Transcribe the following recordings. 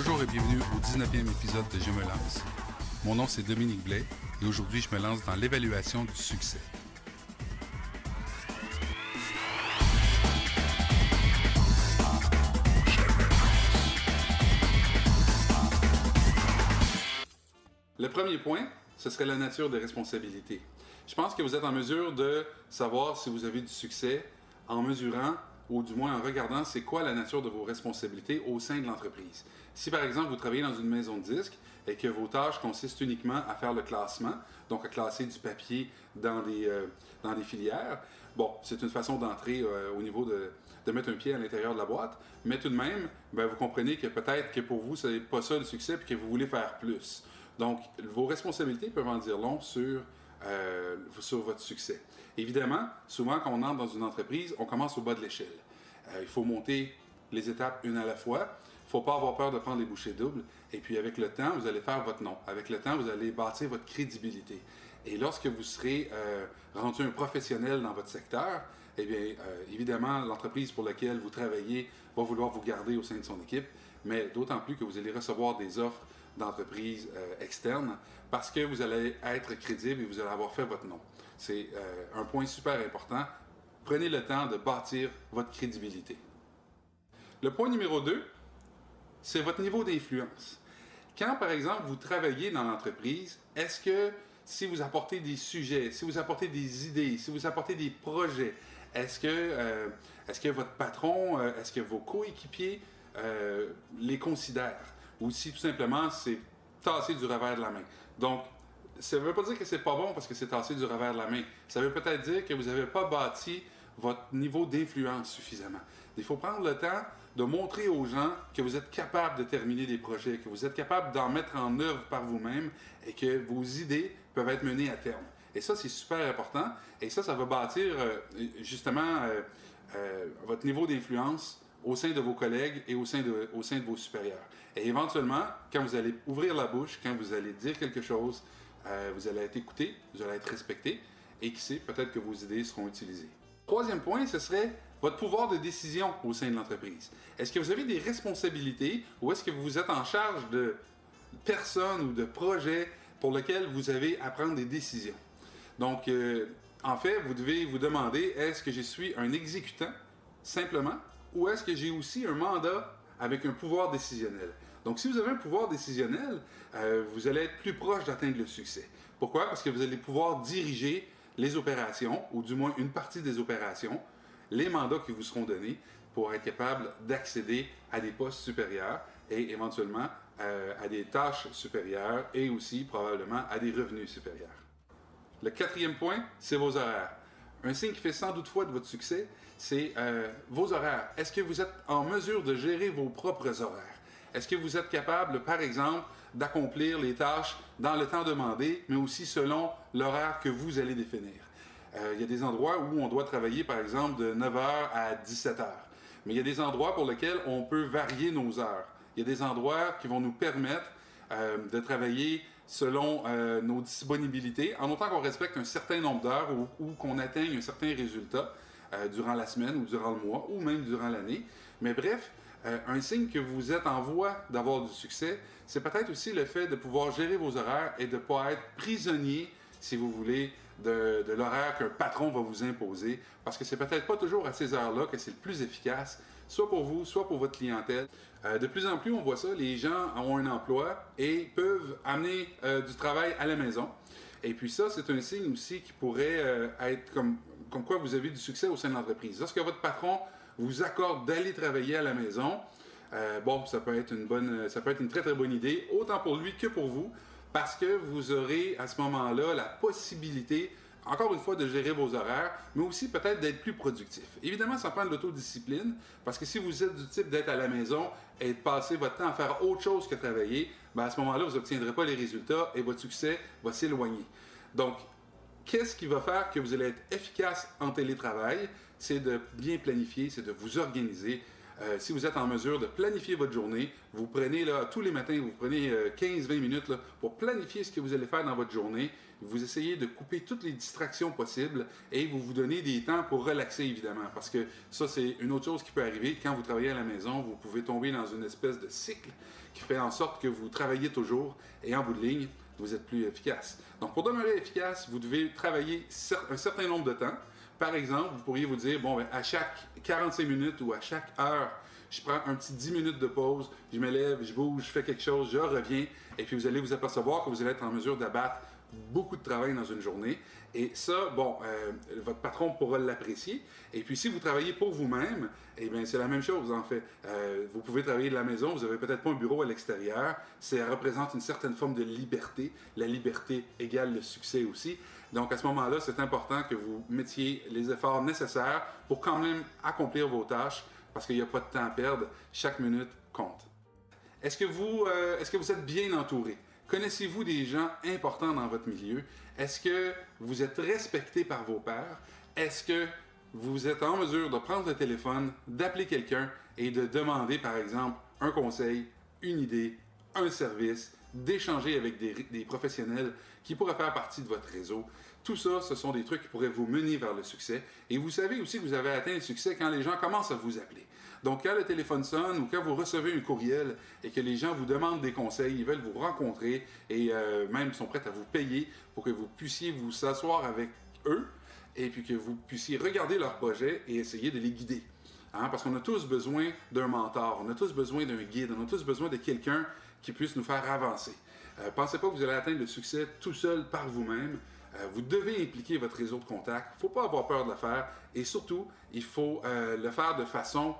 Bonjour et bienvenue au 19e épisode de Je me lance. Mon nom c'est Dominique Blais et aujourd'hui je me lance dans l'évaluation du succès. Le premier point, ce serait la nature des responsabilités. Je pense que vous êtes en mesure de savoir si vous avez du succès en mesurant ou du moins en regardant c'est quoi la nature de vos responsabilités au sein de l'entreprise. Si par exemple vous travaillez dans une maison de disques et que vos tâches consistent uniquement à faire le classement, donc à classer du papier dans des filières, bon, c'est une façon d'entrer au niveau de mettre un pied à l'intérieur de la boîte, mais tout de même, vous comprenez que peut-être que pour vous, ce n'est pas ça le succès et que vous voulez faire plus. Donc, vos responsabilités peuvent en dire long sur votre succès. Évidemment, souvent quand on entre dans une entreprise, on commence au bas de l'échelle. Il faut monter les étapes une à la fois. Il ne faut pas avoir peur de prendre les bouchées doubles. Et puis avec le temps, vous allez faire votre nom. Avec le temps, vous allez bâtir votre crédibilité. Et lorsque vous serez rendu un professionnel dans votre secteur, eh bien, évidemment, l'entreprise pour laquelle vous travaillez va vouloir vous garder au sein de son équipe, mais d'autant plus que vous allez recevoir des offres d'entreprises externes parce que vous allez être crédible et vous allez avoir fait votre nom. C'est un point super important. Prenez le temps de bâtir votre crédibilité. Le point numéro 2, c'est votre niveau d'influence. Quand, par exemple, vous travaillez dans l'entreprise, est-ce que si vous apportez des sujets, si vous apportez des idées, si vous apportez des projets, est-ce que votre patron, est-ce que vos coéquipiers les considèrent? Ou si tout simplement c'est tassé du revers de la main. Donc, ça ne veut pas dire que c'est pas bon parce que c'est tassé du revers de la main. Ça veut peut-être dire que vous n'avez pas bâti votre niveau d'influence suffisamment. Il faut prendre le temps de montrer aux gens que vous êtes capable de terminer des projets, que vous êtes capable d'en mettre en œuvre par vous-même et que vos idées peuvent être menées à terme. Et ça, c'est super important. Et ça va bâtir justement votre niveau d'influence au sein de vos collègues et au sein de vos supérieurs. Et éventuellement, quand vous allez ouvrir la bouche, quand vous allez dire quelque chose, vous allez être écouté, vous allez être respecté, et qui sait, peut-être que vos idées seront utilisées. Troisième point, ce serait votre pouvoir de décision au sein de l'entreprise. Est-ce que vous avez des responsabilités ou est-ce que vous êtes en charge de personnes ou de projets pour lesquels vous avez à prendre des décisions? Donc, en fait, vous devez vous demander, est-ce que je suis un exécutant, simplement, ou est-ce que j'ai aussi un mandat avec un pouvoir décisionnel? Donc, si vous avez un pouvoir décisionnel, vous allez être plus proche d'atteindre le succès. Pourquoi? Parce que vous allez pouvoir diriger les opérations, ou du moins une partie des opérations, les mandats qui vous seront donnés pour être capable d'accéder à des postes supérieurs et éventuellement à des tâches supérieures et aussi probablement à des revenus supérieurs. Le quatrième point, c'est vos horaires. Un signe qui fait sans doute foi de votre succès, c'est vos horaires. Est-ce que vous êtes en mesure de gérer vos propres horaires? Est-ce que vous êtes capable, par exemple, d'accomplir les tâches dans le temps demandé, mais aussi selon l'horaire que vous allez définir? Il y a des endroits où on doit travailler, par exemple, de 9h à 17h. Mais il y a des endroits pour lesquels on peut varier nos heures. Il y a des endroits qui vont nous permettre de travailler selon nos disponibilités, en autant qu'on respecte un certain nombre d'heures ou qu'on atteigne un certain résultat durant la semaine ou durant le mois ou même durant l'année. Mais bref, un signe que vous êtes en voie d'avoir du succès, c'est peut-être aussi le fait de pouvoir gérer vos horaires et de ne pas être prisonnier, si vous voulez, de l'horaire qu'un patron va vous imposer, parce que c'est peut-être pas toujours à ces heures-là que c'est le plus efficace, soit pour vous, soit pour votre clientèle. De plus en plus, on voit ça, les gens ont un emploi et peuvent amener du travail à la maison. Et puis ça, c'est un signe aussi qui pourrait être comme quoi vous avez du succès au sein de l'entreprise. Lorsque votre patron vous accorde d'aller travailler à la maison, ça peut être une très très bonne idée, autant pour lui que pour vous, parce que vous aurez à ce moment-là la possibilité, encore une fois, de gérer vos horaires, mais aussi peut-être d'être plus productif. Évidemment, ça prend de l'autodiscipline, parce que si vous êtes du type d'être à la maison et de passer votre temps à faire autre chose que travailler, à ce moment-là, vous n'obtiendrez pas les résultats et votre succès va s'éloigner. Donc, qu'est-ce qui va faire que vous allez être efficace en télétravail? C'est de bien planifier, c'est de vous organiser. Si vous êtes en mesure de planifier votre journée, vous prenez là, tous les matins, vous prenez 15-20 minutes là, pour planifier ce que vous allez faire dans votre journée. Vous essayez de couper toutes les distractions possibles et vous vous donnez des temps pour relaxer, évidemment. Parce que ça, c'est une autre chose qui peut arriver. Quand vous travaillez à la maison, vous pouvez tomber dans une espèce de cycle qui fait en sorte que vous travaillez toujours et en bout de ligne, vous êtes plus efficace. Donc, pour demeurer efficace, vous devez travailler un certain nombre de temps. Par exemple, vous pourriez vous dire, bon, à chaque 45 minutes ou à chaque heure, je prends un petit 10 minutes de pause, je me lève, je bouge, je fais quelque chose, je reviens, et puis vous allez vous apercevoir que vous allez être en mesure d'abattre beaucoup de travail dans une journée. Et ça, bon, votre patron pourra l'apprécier. Et puis, si vous travaillez pour vous-même, eh bien, c'est la même chose, en fait. Vous pouvez travailler de la maison, vous n'avez peut-être pas un bureau à l'extérieur. Ça représente une certaine forme de liberté. La liberté égale le succès aussi. Donc, à ce moment-là, c'est important que vous mettiez les efforts nécessaires pour quand même accomplir vos tâches, parce qu'il n'y a pas de temps à perdre. Chaque minute compte. Est-ce que vous êtes bien entouré? Connaissez-vous des gens importants dans votre milieu? Est-ce que vous êtes respecté par vos pairs? Est-ce que vous êtes en mesure de prendre le téléphone, d'appeler quelqu'un et de demander, par exemple, un conseil, une idée, un service, d'échanger avec des professionnels qui pourraient faire partie de votre réseau? Tout ça, ce sont des trucs qui pourraient vous mener vers le succès. Et vous savez aussi que vous avez atteint le succès quand les gens commencent à vous appeler. Donc, quand le téléphone sonne ou quand vous recevez un courriel et que les gens vous demandent des conseils, ils veulent vous rencontrer et même sont prêts à vous payer pour que vous puissiez vous s'asseoir avec eux et puis que vous puissiez regarder leurs projets et essayer de les guider. Hein? Parce qu'on a tous besoin d'un mentor, on a tous besoin d'un guide, on a tous besoin de quelqu'un qui puisse nous faire avancer. Pensez pas que vous allez atteindre le succès tout seul par vous-même. Vous devez impliquer votre réseau de contacts. Il ne faut pas avoir peur de le faire. Et surtout, il faut le faire de façon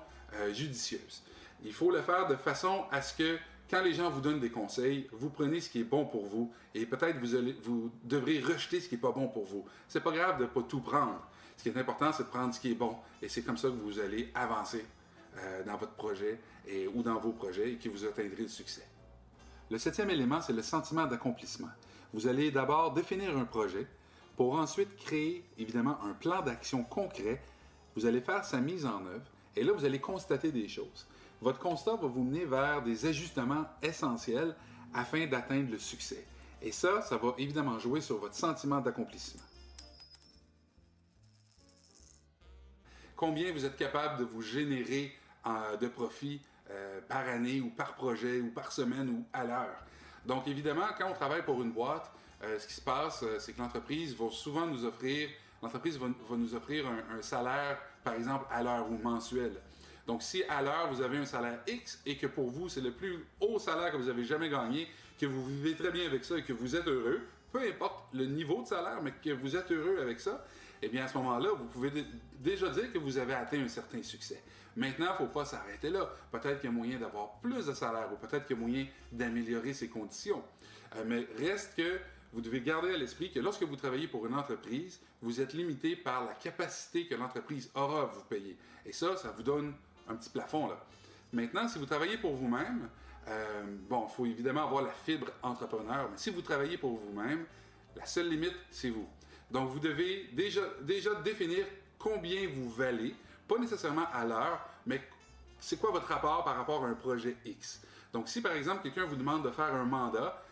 judicieuse. Il faut le faire de façon à ce que, quand les gens vous donnent des conseils, vous prenez ce qui est bon pour vous et peut-être vous devrez rejeter ce qui n'est pas bon pour vous. C'est pas grave de ne pas tout prendre. Ce qui est important, c'est de prendre ce qui est bon. Et c'est comme ça que vous allez avancer dans votre projet ou dans vos projets et que vous atteindrez le succès. Le 7e élément, c'est le sentiment d'accomplissement. Vous allez d'abord définir un projet pour ensuite créer, évidemment, un plan d'action concret. Vous allez faire sa mise en œuvre et là, vous allez constater des choses. Votre constat va vous mener vers des ajustements essentiels afin d'atteindre le succès. Et ça va évidemment jouer sur votre sentiment d'accomplissement. Combien vous êtes capable de vous générer de profit par année ou par projet ou par semaine ou à l'heure. Donc évidemment, quand on travaille pour une boîte, ce qui se passe, c'est que l'entreprise va souvent nous offrir, un salaire, par exemple, à l'heure ou mensuel. Donc si à l'heure, vous avez un salaire X et que pour vous, c'est le plus haut salaire que vous avez jamais gagné, que vous vivez très bien avec ça et que vous êtes heureux, peu importe le niveau de salaire, mais que vous êtes heureux avec ça, eh bien à ce moment-là, vous pouvez déjà dire que vous avez atteint un certain succès. Maintenant, il ne faut pas s'arrêter là. Peut-être qu'il y a moyen d'avoir plus de salaire ou peut-être qu'il y a moyen d'améliorer ses conditions. Mais reste que vous devez garder à l'esprit que lorsque vous travaillez pour une entreprise, vous êtes limité par la capacité que l'entreprise aura à vous payer. Et ça vous donne un petit plafond là. Maintenant, si vous travaillez pour vous-même, il faut évidemment avoir la fibre entrepreneur, mais si vous travaillez pour vous-même, la seule limite, c'est vous. Donc, vous devez déjà définir combien vous valez, pas nécessairement à l'heure, mais c'est quoi votre rapport par rapport à un projet X. Donc, si par exemple, quelqu'un vous demande de faire un mandat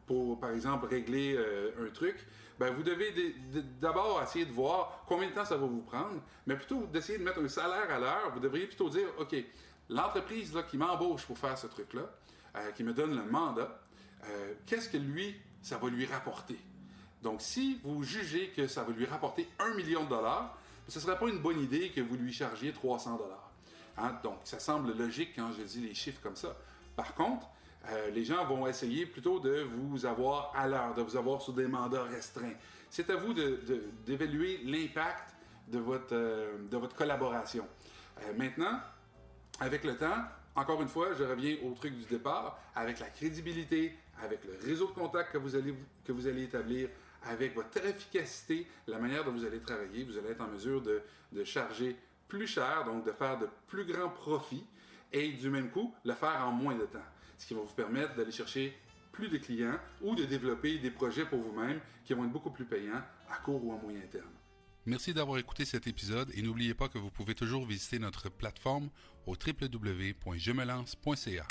pour, par exemple, régler un truc, vous devez d'abord essayer de voir combien de temps ça va vous prendre, mais plutôt d'essayer de mettre un salaire à l'heure, vous devriez plutôt dire, OK, l'entreprise là, qui m'embauche pour faire ce truc-là, qui me donne le mandat, qu'est-ce que ça va lui rapporter? Donc, si vous jugez que ça va lui rapporter 1 million de dollars, ce ne serait pas une bonne idée que vous lui chargiez 300 dollars. Hein? Donc, ça semble logique quand je dis les chiffres comme ça. Par contre, les gens vont essayer plutôt de vous avoir à l'heure, de vous avoir sur des mandats restreints. C'est à vous d'évaluer l'impact de votre collaboration. Maintenant, avec le temps, encore une fois, je reviens au truc du départ, avec la crédibilité, avec le réseau de contacts que vous allez établir, avec votre efficacité, la manière dont vous allez travailler, vous allez être en mesure de charger plus cher, donc de faire de plus grands profits et du même coup, le faire en moins de temps. Ce qui va vous permettre d'aller chercher plus de clients ou de développer des projets pour vous-même qui vont être beaucoup plus payants à court ou à moyen terme. Merci d'avoir écouté cet épisode et n'oubliez pas que vous pouvez toujours visiter notre plateforme au www.jemelance.ca.